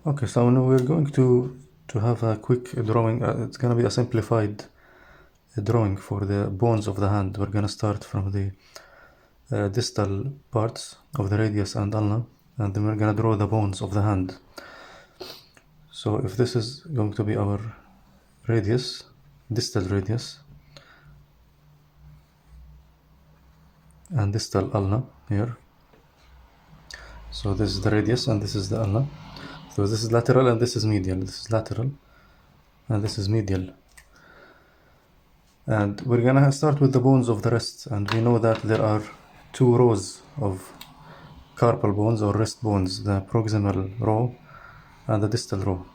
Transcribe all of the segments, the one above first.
Okay, so now we're going to have a quick drawing. It's gonna be a simplified drawing for the bones of the hand. We're gonna start from the distal parts of the radius and ulna, and then we're gonna draw the bones of the hand. So if this is going to be our radius, distal radius, and distal ulna here. So this is the radius and this is the ulna. So this is lateral and this is medial. This is lateral and this is medial. And we're gonna start with the bones of the wrist, and we know that there are two rows of carpal bones or wrist bones, the proximal row and the distal row.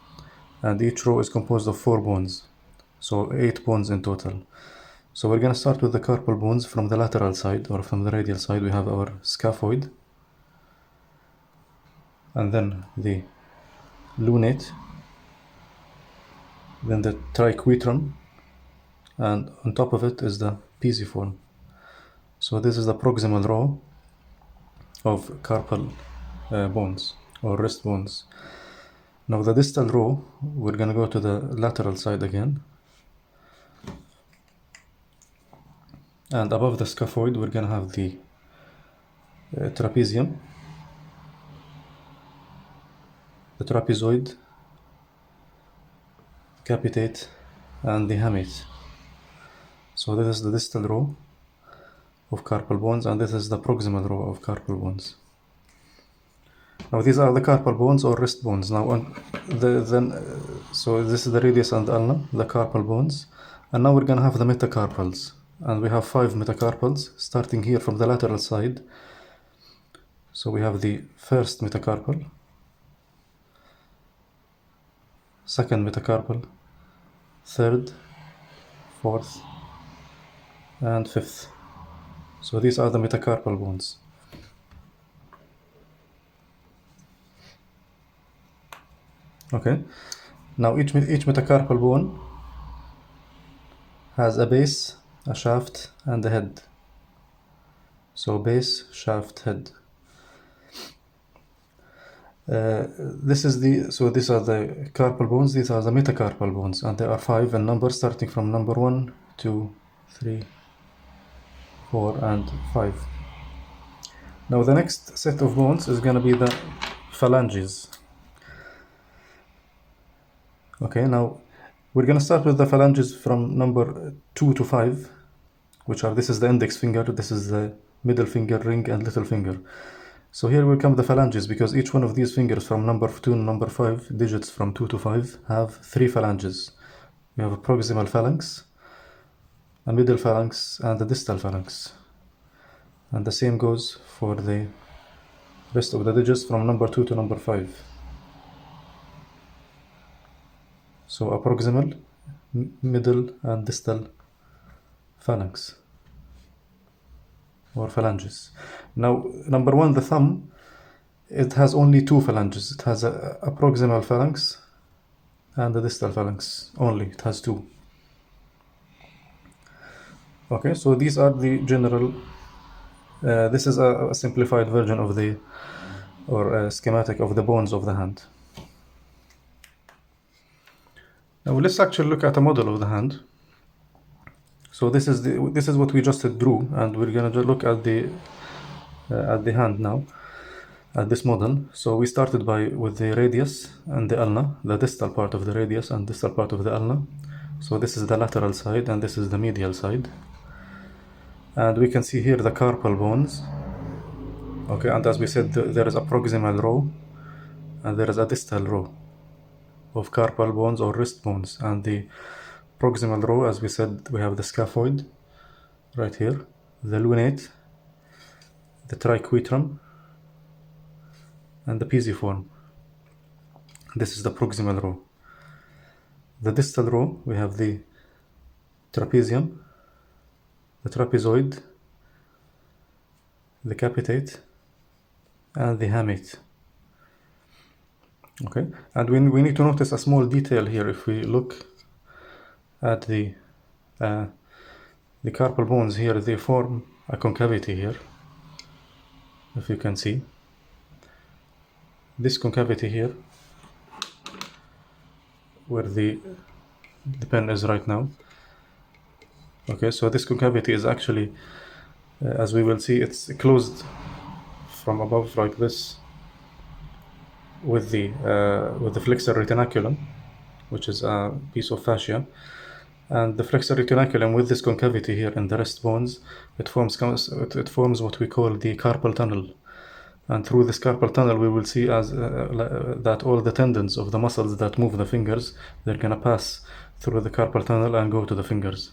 And each row is composed of 4 bones, so 8 bones in total. So we're gonna start with the carpal bones from the lateral side, or from the radial side. We have our scaphoid, and then the lunate, then the triquetrum, and on top of it is the pisiform. So this is the proximal row of carpal bones or wrist bones. Now the distal row, we're gonna go to the lateral side again, and above the scaphoid we're gonna have the trapezium, the trapezoid, capitate, and the hamate. So this is the distal row of carpal bones, and this is the proximal row of carpal bones. Now these are the carpal bones or wrist bones. Now so this is the radius and ulna, the carpal bones, and now we're gonna have the metacarpals, and we have 5 metacarpals starting here from the lateral side. So we have the first metacarpal, second metacarpal, third, fourth, and fifth. So these are the metacarpal bones. Okay, now each metacarpal bone has a base, a shaft, and a head. So base, shaft, head. These are the carpal bones, these are the metacarpal bones, and there are 5 in number, starting from number 1, 2, 3, 4, and 5. Now the next set of bones is going to be the phalanges. Okay, now we're going to start with the phalanges from number 2 to 5, which are, this is the index finger, this is the middle finger, ring, and little finger. So here will come the phalanges, because each one of these fingers from number 2 to number 5, digits from 2 to 5, have 3 phalanges. We have a proximal phalanx, a middle phalanx, and a distal phalanx. And the same goes for the rest of the digits from number 2 to number 5. So a proximal, middle, and distal phalanx, or phalanges. Now, number 1, the thumb, it has only 2 phalanges. It has a proximal phalanx and a distal phalanx only. It has 2. Okay, so these are the general, this is a simplified version of the, or a schematic of the bones of the hand. Now let's actually look at a model of the hand. So this is what we just drew, and we're gonna look at the hand now, at this model. So we started with the radius and the ulna, the distal part of the radius and distal part of the ulna. So this is the lateral side and this is the medial side, and we can see here the carpal bones. Okay, and as we said, there is a proximal row and there is a distal row of carpal bones or wrist bones. And the proximal row, as we said, we have the scaphoid right here, the lunate, the triquetrum, and the pisiform. This is the proximal row. The distal row, we have the trapezium, the trapezoid, the capitate, and the hamate. Okay, and we need to notice a small detail here. If we look at the carpal bones here, they form a concavity here. If you can see this concavity here, where the pen is right now. Okay, so this concavity is actually, as we will see, it's closed from above like this with the flexor retinaculum, which is a piece of fascia. And the flexor retinaculum with this concavity here in the wrist bones, it forms what we call the carpal tunnel. And through this carpal tunnel, we will see that all the tendons of the muscles that move the fingers, they're gonna pass through the carpal tunnel and go to the fingers.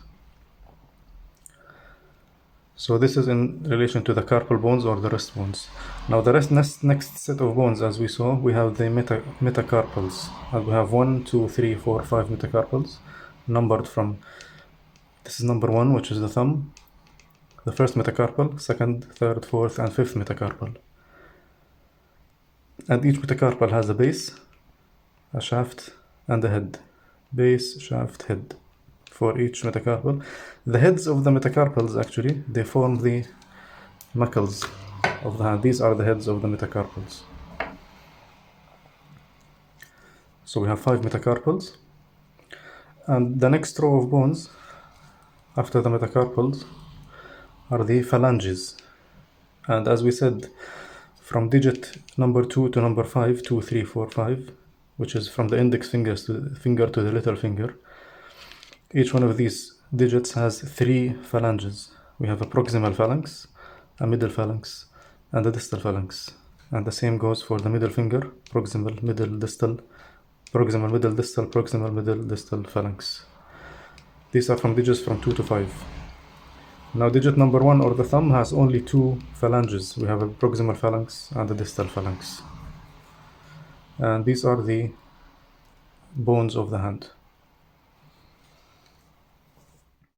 So this is in relation to the carpal bones or the wrist bones. Now the next set of bones, as we saw, we have the metacarpals. And we have 1, 2, 3, 4, 5 metacarpals, numbered from, this is number 1, which is the thumb, the first metacarpal, second, third, fourth, and fifth metacarpal. And each metacarpal has a base, a shaft, and a head. Base, shaft, head for each metacarpal. The heads of the metacarpals, actually, they form the knuckles of the hand. These are the heads of the metacarpals. So we have 5 metacarpals. And the next row of bones after the metacarpals are the phalanges. And as we said, from digit number 2 to number 5, 2, 3, 4, 5, which is from the index finger to the little finger, each one of these digits has 3 phalanges. We have a proximal phalanx, a middle phalanx, and a distal phalanx. And the same goes for the middle finger, proximal, middle, distal, proximal, middle, distal, proximal, middle, distal phalanx. These are from digits from 2 to 5. Now digit number 1, or the thumb, has only 2 phalanges. We have a proximal phalanx and a distal phalanx. And these are the bones of the hand.